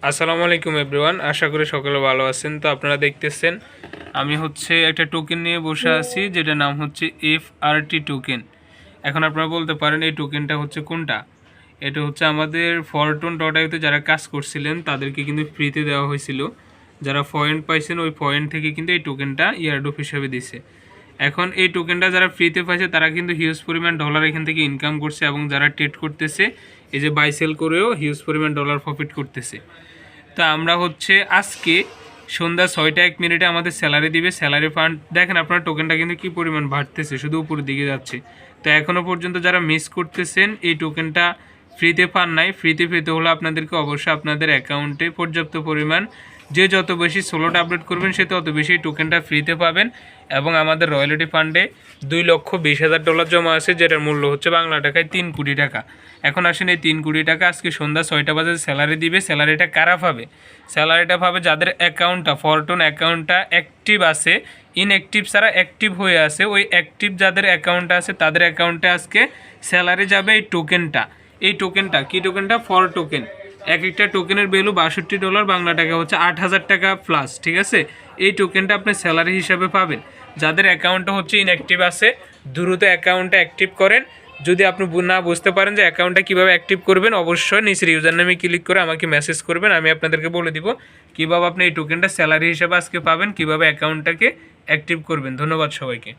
আসসালামু আলাইকুম এভরিওয়ান, আশা করি সকলে ভালো আছেন। তো আপনারা দেখতেছেন আমি একটা টোকেন নিয়ে বসে আছি, যেটা নাম হচ্ছে FRT টোকেন। এখন আপনারা বলতে পারেন এই টোকেনটা হচ্ছে কোনটা। এটা হচ্ছে আমাদের Fortune.io-তে যারা কাজ করছিলেন তাদেরকে কিন্তু ফ্রিতে দেওয়া হয়েছিল। যারা পয়েন্ট পাইছেন ওই পয়েন্ট থেকে কিন্তু এই টোকেনটা ইয়ারড্রপ হিসেবে দিছে। এখন এই টোকেনটা যারা ফ্রিতে পাইছে তারা কিন্তু হিউজ পরিমাণ ডলার এখান থেকে ইনকাম করছে, এবং যারা ট্রেড করতেছে এই যে বাই সেল করেও হিউজ পরিমাণ ডলার প্রফিট করতেছে। তো আমরা আজকে সন্ধ্যা 6টা 1 মিনিটে আমাদের স্যালারি দিবে। স্যালারি ফান্ড দেখেন আপনার টোকেনটা কিন্তু কী পরিমাণ বাড়তেছে, শুধু উপরের দিকে যাচ্ছে। তো এখনও পর্যন্ত যারা মিস করতেছেন এই টোকেনটা ফ্রিতে পান নাই, ফ্রিতে পেতে হলে আপনাদেরকে অবশ্যই আপনাদের অ্যাকাউন্টে পর্যাপ্ত পরিমাণ যে যত বেশি স্লট আপডেট করবেন সে তত বেশি টোকেনটা ফ্রিতে পাবেন। এবং আমাদের রয়্যালিটি ফান্ডে $2,20,000 জমা আছে, যেটার মূল্য হচ্ছে বাংলা টাকায় 3 কোটি টাকা। এখন আসেন এই 3 কোটি টাকা আজকে সন্ধ্যা 6টা বাজে স্যালারি দিবে। স্যালারিটা কারা পাবে? স্যালারিটা পাবে যাদের অ্যাকাউন্টটা ফরটুন অ্যাকাউন্টটা অ্যাক্টিভ আছে। ইনঅ্যাক্টিভ ছাড়া অ্যাক্টিভ হয়ে আছে, ওই অ্যাক্টিভ যাদের অ্যাকাউন্টটা আছে তাদের অ্যাকাউন্টে আজকে স্যালারি যাবে। এই টোকেনটা কি টোকেনটা? For token. এক একটা টোকেনের ভ্যালু $62, বাংলা টাকা হচ্ছে 8,000 টাকা প্লাস। ঠিক আছে, এই টোকেনটা আপনি স্যালারি হিসাবে পাবেন। যাদের অ্যাকাউন্টটা ইনঅ্যাক্টিভ আছে দ্রুত অ্যাকাউন্টটা অ্যাক্টিভ করেন। যদি আপনি না বুঝতে পারেন যে অ্যাকাউন্টটা কীভাবে অ্যাক্টিভ করবেন, অবশ্যই নিচের ইউজার নামে ক্লিক করে আমাকে মেসেজ করবেন, আমি আপনাদেরকে বলে দিব কীভাবে আপনি এই টোকেনটা স্যালারি হিসাবে আজকে পাবেন, কীভাবে অ্যাকাউন্টটাকে অ্যাক্টিভ করবেন। ধন্যবাদ সবাইকে।